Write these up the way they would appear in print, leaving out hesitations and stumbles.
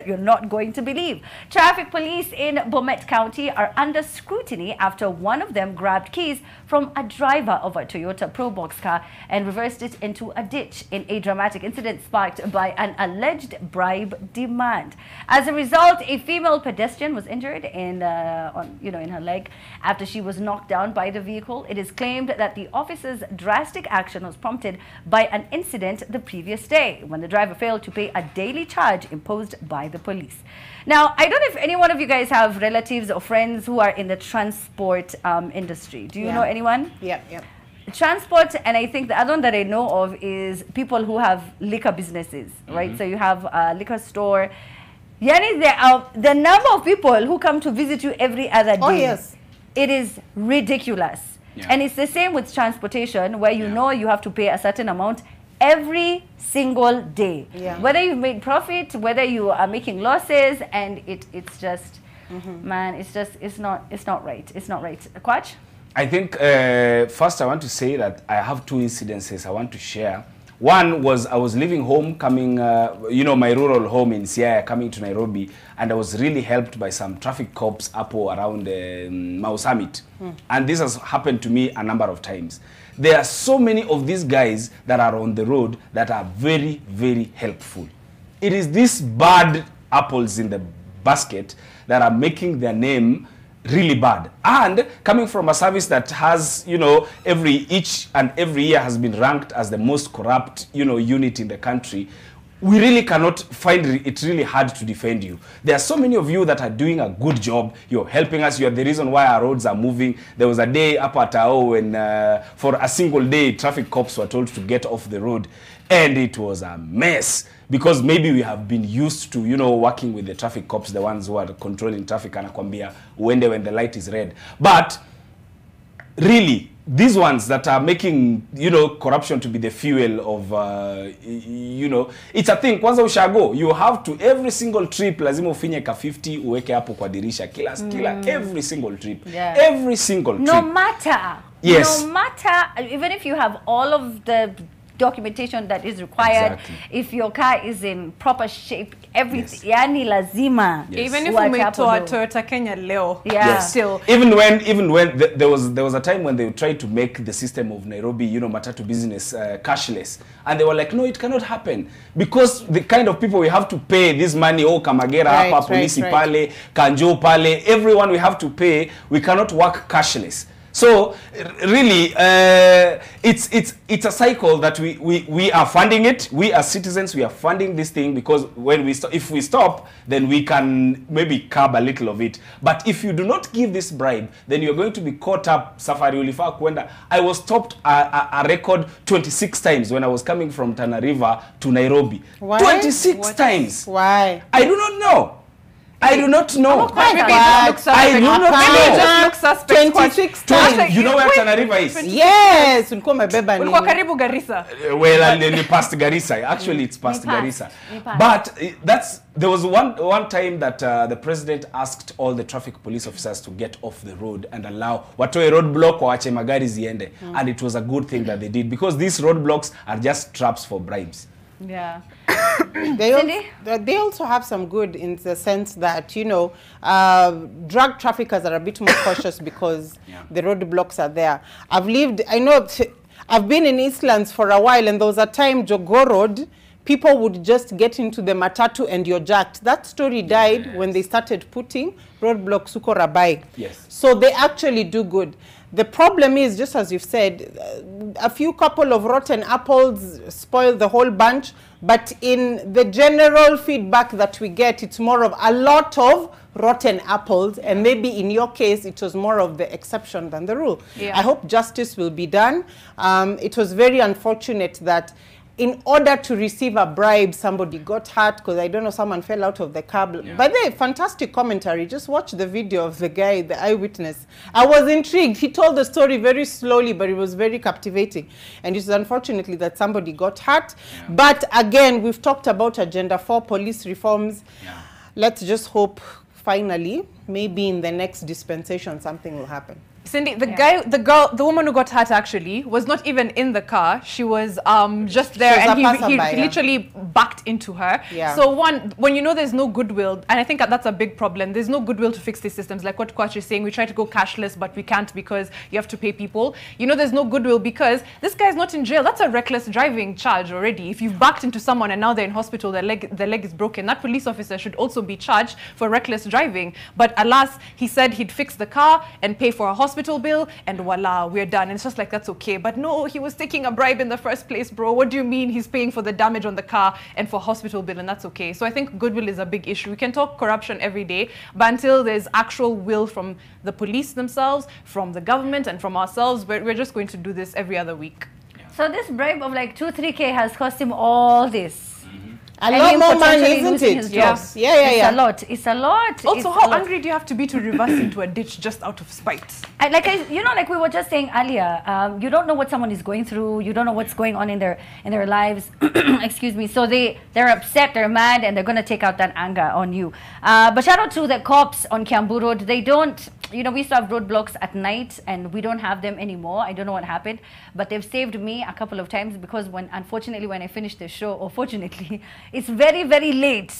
you're not going to believe. Traffic police in Bomet County are under scrutiny after one of them grabbed keys from a driver of a Toyota Probox car and reversed it into a ditch in a dramatic incident sparked by an alleged bribe demand. As a result, a female pedestrian was injured in her leg after she was knocked down by the vehicle. It is claimed that the officer's drastic action was prompted by an incident the previous day when the driver failed to pay a daily charge imposed by the police. Now, I don't know if any one of you guys have relatives or friends who are in the transport industry. Do you know anyone? Yep. Transport, and I think the other one that I know of is people who have liquor businesses, right? So you have a liquor store. Yani, the number of people who come to visit you every other day. Oh, yes. It is ridiculous. Yeah. And it's the same with transportation, where you know you have to pay a certain amount every single day. Yeah. Whether you've made profit, whether you are making losses, and it's just, man, it's not right. It's not right. Kwach? I think first I want to say that I have two incidences I want to share. One was I was leaving home, coming, my rural home in Siaya, coming to Nairobi, and I was really helped by some traffic cops up around Mau Summit. And this has happened to me a number of times. There are so many of these guys that are on the road that are very, very helpful. It is these bad apples in the basket that are making their name really bad. And coming from a service that has, each and every year has been ranked as the most corrupt, unit in the country, we really cannot find it really hard to defend you. There are so many of you that are doing a good job. You're helping us. You're the reason why our roads are moving. There was a day up at Tao when for a single day, traffic cops were told to get off the road. And it was a mess because maybe we have been used to, working with the traffic cops, the ones who are controlling traffic, anakwambia when the light is red. But really, these ones that are making, corruption to be the fuel of, it's a thing. Kwanza ushago, you have to, every single trip, lazima ufinye ka 50, uweke hapo kwa dirisha. Kila, every single trip. Yeah. Every single trip. No matter. Yes. No matter, even if you have all of the documentation that is required, if your car is in proper shape, everything, yani lazima. Yes. Even if we to a Toyota Kenya leo, still. Even when there was a time when they tried to make the system of Nairobi, matatu business cashless, and they were like, no, it cannot happen because the kind of people we have to pay this money, Kamagera, hapa, polisi pale, Kanjo pale, everyone we have to pay, we cannot work cashless. So really, it's a cycle that we are funding it. We as citizens, we are funding this thing because when if we stop, then we can maybe curb a little of it. But if you do not give this bribe, then you're going to be caught up. Safari ulifa kwenda. I was stopped a record 26 times when I was coming from Tana River to Nairobi. Why? 26 times. Why? I do not know. I do not know. Maybe it looks suspect. I do not know. Maybe it just looks suspect. 26 times. You know where Tana River is? Yes. Ulikuwa karibu Garissa. Well, past Garissa. Actually, it's past Garissa. But there was one time that the president asked all the traffic police officers to get off the road and allow watoe roadblock waache magari ziende. And it was a good thing that they did because these roadblocks are just traps for bribes. Yeah. They also have some good in the sense that, drug traffickers are a bit more cautious because the roadblocks are there. I've been in Eastlands for a while, and there was a time, Jogo Road, people would just get into the matatu and you're jacked. That story died when they started putting roadblocks uko Rabai. Yes. So they actually do good. The problem is, just as you've said, a few couple of rotten apples spoil the whole bunch. But in the general feedback that we get, it's more of a lot of rotten apples. And maybe in your case, it was more of the exception than the rule. Yeah. I hope justice will be done. It was very unfortunate that in order to receive a bribe, somebody got hurt because I don't know, someone fell out of the cab. Yeah. But they fantastic commentary. Just watch the video of the guy, the eyewitness. I was intrigued. He told the story very slowly, but it was very captivating. And it's unfortunately that somebody got hurt. Yeah. But again, we've talked about Agenda 4 police reforms. Yeah. Let's just hope finally, maybe in the next dispensation, something will happen. Cindy, the woman who got hurt actually was not even in the car. She was just there, and he literally backed into her. Yeah. So when you know there's no goodwill, and I think that's a big problem. There's no goodwill to fix these systems. Like what Kwach is saying, we try to go cashless, but we can't because you have to pay people. You know, there's no goodwill because this guy's not in jail. That's a reckless driving charge already. If you've backed into someone and now they're in hospital, their leg is broken, that police officer should also be charged for reckless driving. But alas, he said he'd fix the car and pay for a hospital bill, and voila, we're done. And it's just like, that's okay. But no, he was taking a bribe in the first place, bro. What do you mean he's paying for the damage on the car and for hospital bill, and that's okay? So I think goodwill is a big issue. We can talk corruption every day, but until there's actual will from the police themselves, from the government, and from ourselves, we're just going to do this every other week. So this bribe of like 2-3K has cost him all this. A lot more money, isn't it? Yes. Yeah. It's a lot. It's a lot. Also, how angry do you have to be to reverse into a ditch just out of spite? You know, like we were just saying earlier, you don't know what someone is going through. You don't know what's going on in their lives. Excuse me. So they're upset, they're mad, and they're going to take out that anger on you. But shout out to the cops on Kiambu Road. They don't, you know, we used to have roadblocks at night, and we don't have them anymore. I don't know what happened, but they've saved me a couple of times because unfortunately, when I finished the show, or fortunately, it's very, very late.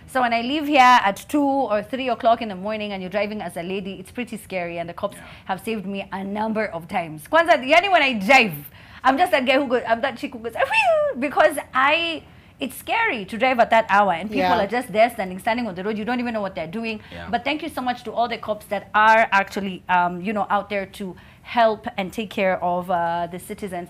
So when I leave here at 2 or 3 o'clock in the morning and you're driving as a lady, it's pretty scary, and the cops have saved me a number of times. Kwanza, yani when I drive, I'm just that guy who goes, I'm that chick who goes, because it's scary to drive at that hour, and people are just there standing on the road. You don't even know what they're doing. Yeah. But thank you so much to all the cops that are actually, you know, out there to help and take care of the citizens.